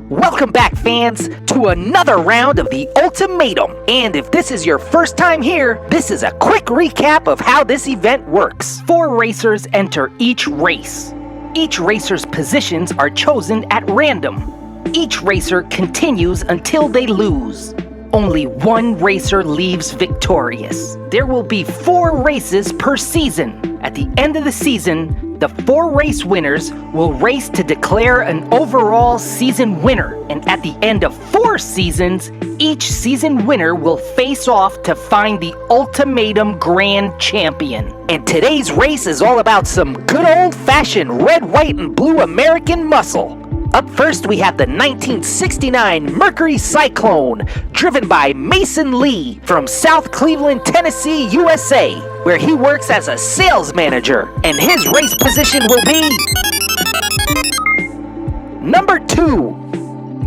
Welcome back, fans, to another round of the Ultimatum. And if this is your first time here, this is a quick recap of how this event works. 4 racers enter each race. Each racer's positions are chosen at random. Each racer continues until they lose. Only one racer leaves victorious. There will be 4 races per season. At the end of the season, the 4 race winners will race to declare an overall season winner. And at the end of 4 seasons, each season winner will face off to find the Ultimatum Grand Champion. And today's race is all about some good old-fashioned red, white, and blue American muscle. Up first, we have the 1969 Mercury Cyclone, driven by Mason Lee from South Cleveland, Tennessee, USA, where he works as a sales manager, and his race position will be number 2.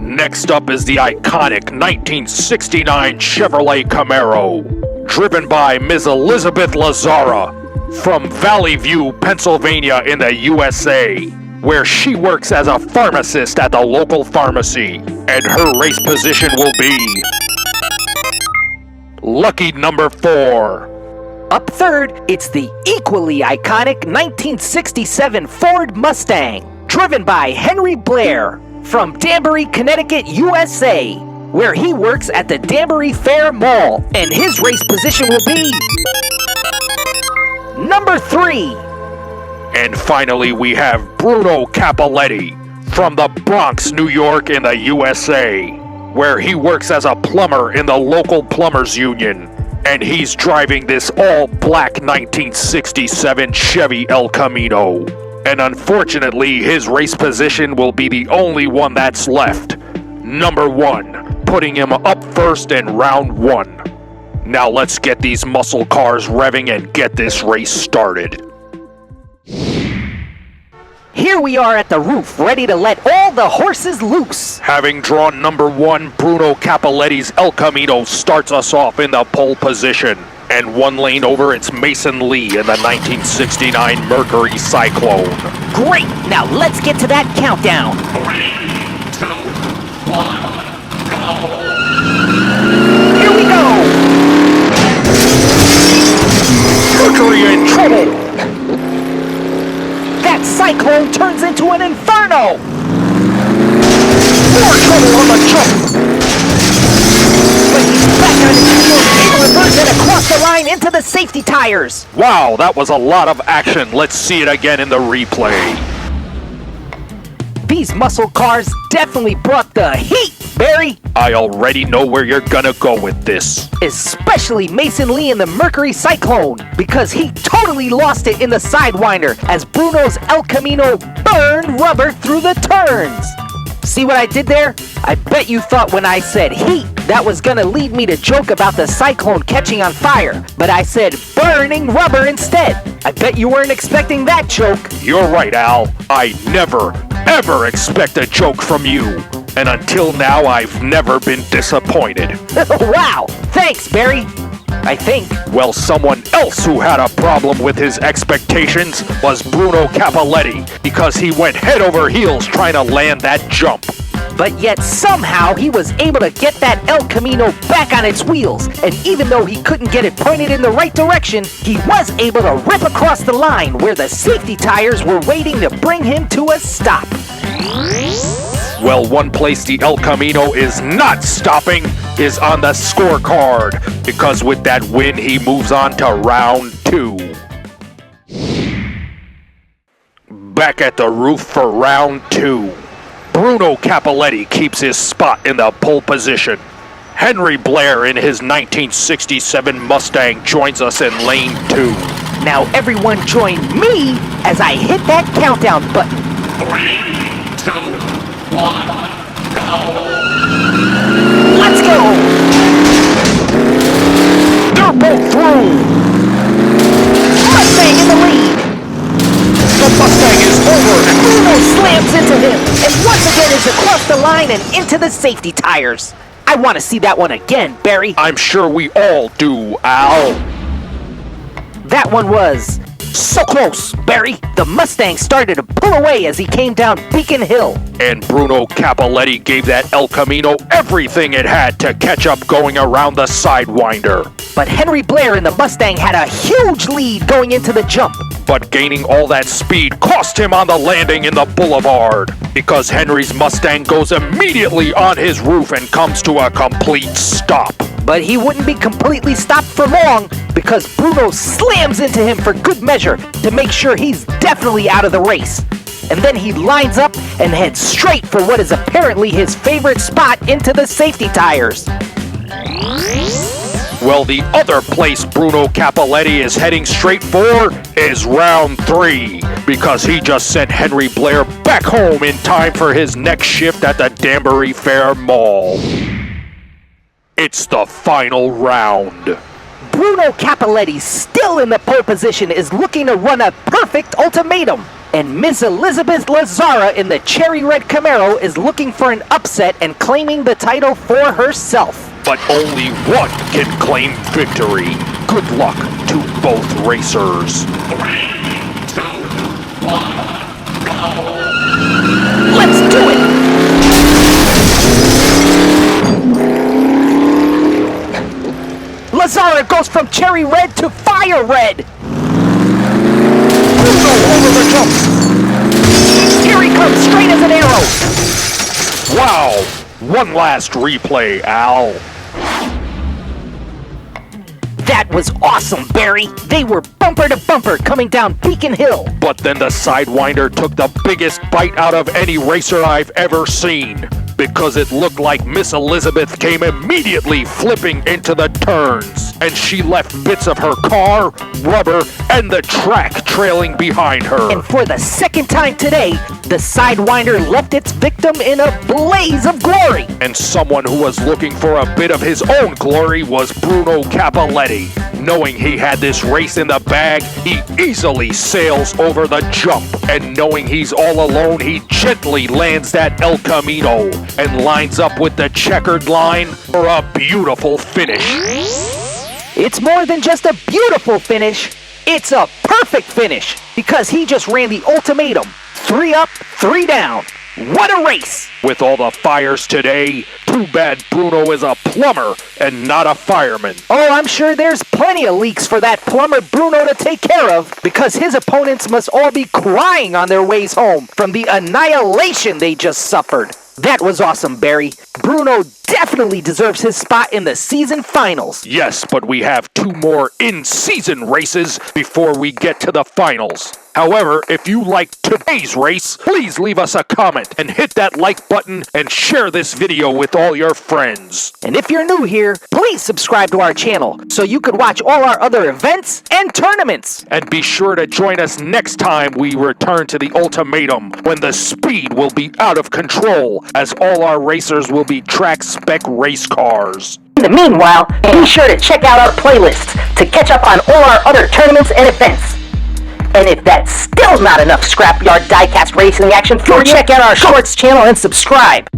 Next up is the iconic 1969 Chevrolet Camaro, driven by Ms. Elizabeth Lazara from Valley View, Pennsylvania in the USA, where she works as a pharmacist at the local pharmacy, and her race position will be lucky number 4. Up third, it's the equally iconic 1967 Ford Mustang, driven by Henry Blair from Danbury, Connecticut, USA, where he works at the Danbury Fair Mall, and his race position will be number 3. And finally, we have Bruno Capoletti from the Bronx, New York in the USA, where he works as a plumber in the local plumbers union, and he's driving this all-black 1967 Chevy El Camino. And unfortunately, his race position will be the only one that's left, number 1, putting him up first in round 1. Now let's get these muscle cars revving and get this race started. Here we are at the roof, ready to let all the horses loose. Having drawn number 1, Bruno Capoletti's El Camino starts us off in the pole position. And 1 lane over, it's Mason Lee in the 1969 Mercury Cyclone. Great! Now let's get to that countdown. 3, 2, 1, go! Here we go! Mercury in trouble! That cyclone turns into an inferno! More trouble on the jump! But he's back on his heels, able to burst it across the line into the safety tires. Wow, that was a lot of action. Let's see it again in the replay. These muscle cars definitely brought the heat, Barry! I already know where you're gonna go with this. Especially Mason Lee in the Mercury Cyclone, because he totally lost it in the Sidewinder as Bruno's El Camino burned rubber through the turns. See what I did there? I bet you thought when I said heat, that was gonna lead me to joke about the cyclone catching on fire, but I said burning rubber instead. I bet you weren't expecting that joke. You're right, Al. I never, ever expect a joke from you. And until now, I've never been disappointed. Wow! Thanks, Barry. I think. Well, someone else who had a problem with his expectations was Bruno Capoletti, because he went head over heels trying to land that jump. But yet somehow he was able to get that El Camino back on its wheels, and even though he couldn't get it pointed in the right direction, he was able to rip across the line where the safety tires were waiting to bring him to a stop. Well, one place the El Camino is not stopping is on the scorecard, because with that win, he moves on to round 2. Back at the roof for round 2. Bruno Capoletti keeps his spot in the pole position. Henry Blair in his 1967 Mustang joins us in lane 2. Now everyone join me as I hit that countdown button. 3, 2, 1, go! Let's go! They're both through! Mustang in the lead! The Mustang is over and Bruno slams into him, and once again is across the line and into the safety tires. I want to see that one again, Barry. I'm sure we all do, Al. That one was So close, Barry. The Mustang started to pull away as he came down Beacon Hill. And Bruno Capoletti gave that El Camino everything it had to catch up going around the Sidewinder. But Henry Blair in the Mustang had a huge lead going into the jump. But gaining all that speed cost him on the landing in the boulevard, because Henry's Mustang goes immediately on his roof and comes to a complete stop. But he wouldn't be completely stopped for long, because Bruno slams into him for good measure to make sure he's definitely out of the race. And then he lines up and heads straight for what is apparently his favorite spot into the safety tires. Well, the other place Bruno Capoletti is heading straight for is round 3, because he just sent Henry Blair back home in time for his next shift at the Danbury Fair Mall. It's the final round. Bruno Capoletti, still in the pole position, is looking to run a perfect ultimatum. And Miss Elizabeth Lazara in the cherry red Camaro is looking for an upset and claiming the title for herself. But only one can claim victory. Good luck to both racers. 3, 2, 1, go! Let's do it! Lazara goes from cherry red to fire red. Bruno over the jump. Here he comes, straight as an arrow. Wow! One last replay, Al. That was awesome, Barry. They were bumper to bumper coming down Beacon Hill. But then the Sidewinder took the biggest bite out of any racer I've ever seen, because it looked like Miss Elizabeth came immediately flipping into the turns, and she left bits of her car, rubber, and the track trailing behind her. And for the second time today, the Sidewinder left its victim in a blaze of glory. And someone who was looking for a bit of his own glory was Bruno Capoletti. Knowing he had this race in the bag, he easily sails over the jump. And knowing he's all alone, he gently lands that El Camino and lines up with the checkered line for a beautiful finish. It's more than just a beautiful finish. It's a perfect finish, because he just ran the ultimatum. 3 up, 3 down. What a race! With all the fires today, too bad Bruno is a plumber and not a fireman. Oh, I'm sure there's plenty of leaks for that plumber Bruno to take care of, because his opponents must all be crying on their ways home from the annihilation they just suffered. That was awesome, Barry. Bruno definitely deserves his spot in the season finals. Yes, but we have 2 more in-season races before we get to the finals. However, if you liked today's race, please leave us a comment and hit that like button and share this video with all your friends. And if you're new here, please subscribe to our channel so you could watch all our other events and tournaments. And be sure to join us next time we return to the Ultimatum, when the speed will be out of control, as all our racers will be track spec race cars. In the meanwhile, be sure to check out our playlists to catch up on all our other tournaments and events. And if that's still not enough Scrapyard Diecast racing action for you, check out our shorts channel and subscribe.